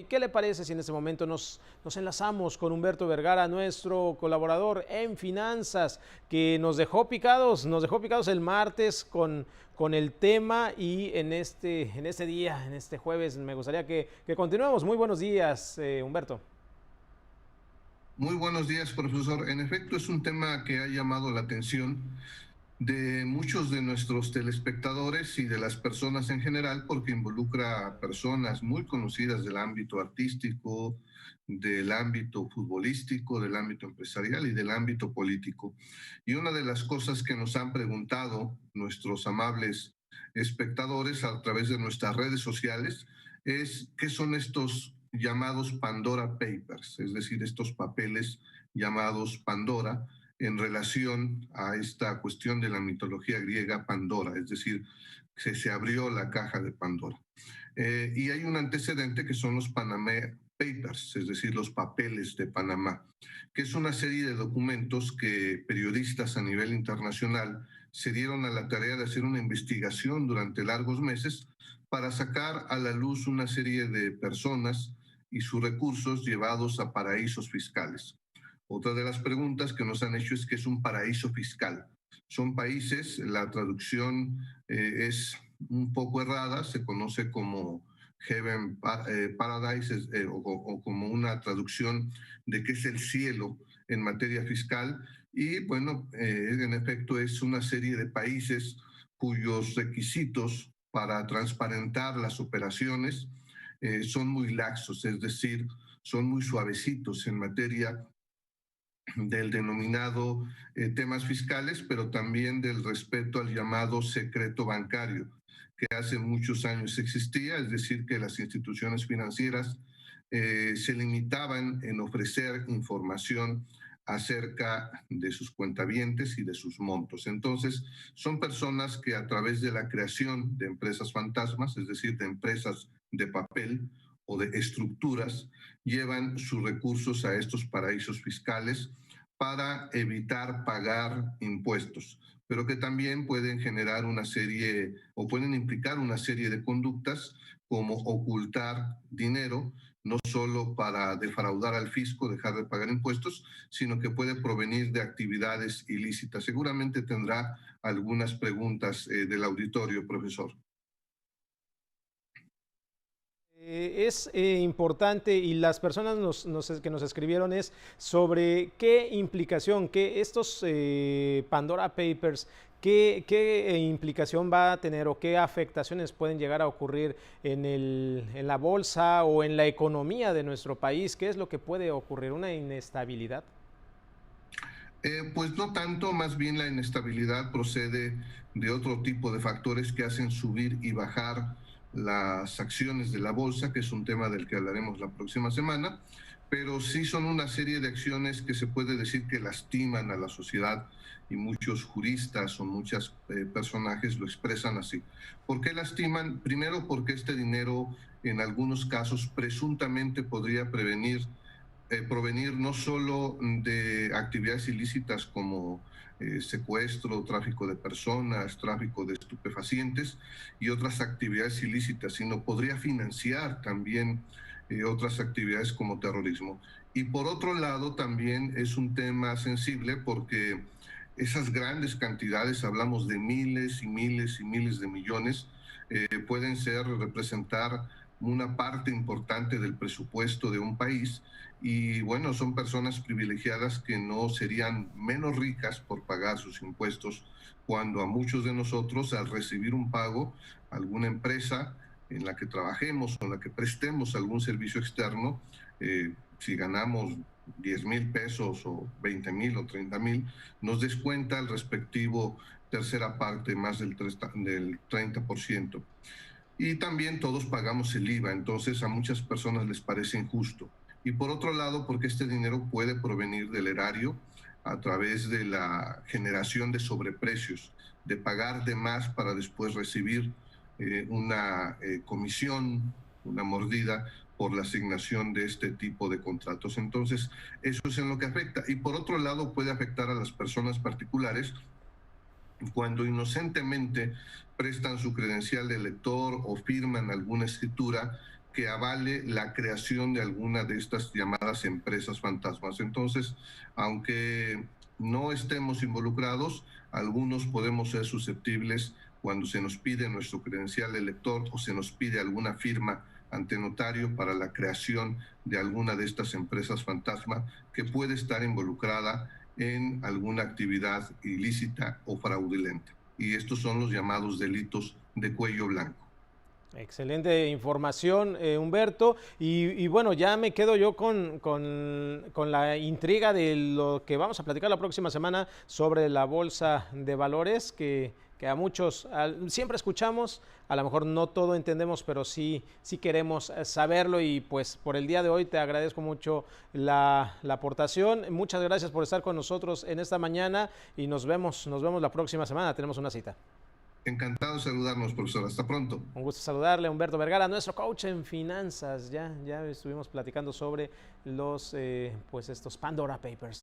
qué le parece si en este momento nos enlazamos con Humberto Vergara, nuestro colaborador en finanzas, que nos dejó picados el martes con el tema y en este día, en este jueves, me gustaría que continuemos. Muy buenos días, Humberto. Muy buenos días, profesor. En efecto, es un tema que ha llamado la atención de muchos de nuestros telespectadores y de las personas en general, porque involucra a personas muy conocidas del ámbito artístico, del ámbito futbolístico, del ámbito empresarial y del ámbito político. Y una de las cosas que nos han preguntado nuestros amables espectadores a través de nuestras redes sociales es qué son estos llamados Pandora Papers, es decir, estos papeles llamados Pandora, en relación a esta cuestión de la mitología griega Pandora, es decir, se abrió la caja de Pandora. Y hay un antecedente que son los Panama Papers, es decir, los papeles de Panamá, que es una serie de documentos que periodistas a nivel internacional se dieron a la tarea de hacer una investigación durante largos meses para sacar a la luz una serie de personas y sus recursos llevados a paraísos fiscales. Otra de las preguntas que nos han hecho es qué es un paraíso fiscal. Son países, la traducción es un poco errada, se conoce como Heaven Paradise o como una traducción de qué es el cielo en materia fiscal. Y bueno, en efecto es una serie de países cuyos requisitos para transparentar las operaciones son muy laxos, es decir, son muy suavecitos en materia del denominado temas fiscales, pero también del respeto al llamado secreto bancario, que hace muchos años existía, es decir, que las instituciones financieras se limitaban en ofrecer información acerca de sus cuentavientes y de sus montos. Entonces, son personas que a través de la creación de empresas fantasmas, es decir, de empresas de papel o de estructuras, llevan sus recursos a estos paraísos fiscales para evitar pagar impuestos, pero que también pueden generar una serie o pueden implicar una serie de conductas como ocultar dinero, no solo para defraudar al fisco, dejar de pagar impuestos, sino que puede provenir de actividades ilícitas. Seguramente tendrá algunas preguntas del auditorio, profesor. Es importante y las personas que nos escribieron es sobre qué implicación, que estos Pandora Papers, qué implicación va a tener o qué afectaciones pueden llegar a ocurrir en la bolsa o en la economía de nuestro país. ¿Qué es lo que puede ocurrir? ¿Una inestabilidad? Pues no tanto, más bien la inestabilidad procede de otro tipo de factores que hacen subir y bajar las acciones de la bolsa, que es un tema del que hablaremos la próxima semana, pero sí son una serie de acciones que se puede decir que lastiman a la sociedad y muchos juristas o muchos personajes lo expresan así. ¿Por qué lastiman? Primero porque este dinero en algunos casos presuntamente podría provenir no solo de actividades ilícitas como secuestro, tráfico de personas, tráfico de estupefacientes y otras actividades ilícitas, sino podría financiar también otras actividades como terrorismo. Y por otro lado, también es un tema sensible porque esas grandes cantidades, hablamos de miles y miles y miles de millones, pueden representar una parte importante del presupuesto de un país y bueno, son personas privilegiadas que no serían menos ricas por pagar sus impuestos cuando a muchos de nosotros al recibir un pago, alguna empresa en la que trabajemos o en la que prestemos algún servicio externo, si ganamos 10,000 pesos o 20,000 o 30,000, nos descuenta el respectivo tercera parte, más del 30%. Y también todos pagamos el IVA, entonces a muchas personas les parece injusto. Y por otro lado, porque este dinero puede provenir del erario a través de la generación de sobreprecios, de pagar de más para después recibir una comisión, una mordida por la asignación de este tipo de contratos. Entonces, eso es en lo que afecta. Y por otro lado, puede afectar a las personas particulares cuando inocentemente prestan su credencial de lector o firman alguna escritura que avale la creación de alguna de estas llamadas empresas fantasmas. Entonces, aunque no estemos involucrados, algunos podemos ser susceptibles cuando se nos pide nuestro credencial de lector o se nos pide alguna firma ante notario para la creación de alguna de estas empresas fantasma que puede estar involucrada en alguna actividad ilícita o fraudulenta. Y estos son los llamados delitos de cuello blanco. Excelente información, Humberto. Y bueno, ya me quedo yo con la intriga de lo que vamos a platicar la próxima semana sobre la bolsa de valores, que a muchos siempre escuchamos, a lo mejor no todo entendemos, pero sí queremos saberlo. Y pues por el día de hoy te agradezco mucho la aportación. Muchas gracias por estar con nosotros en esta mañana y nos vemos la próxima semana. Tenemos una cita. Encantado de saludarnos, profesor. Hasta pronto. Un gusto saludarle a Humberto Vergara, nuestro coach en finanzas. Ya estuvimos platicando sobre los, pues estos Pandora Papers.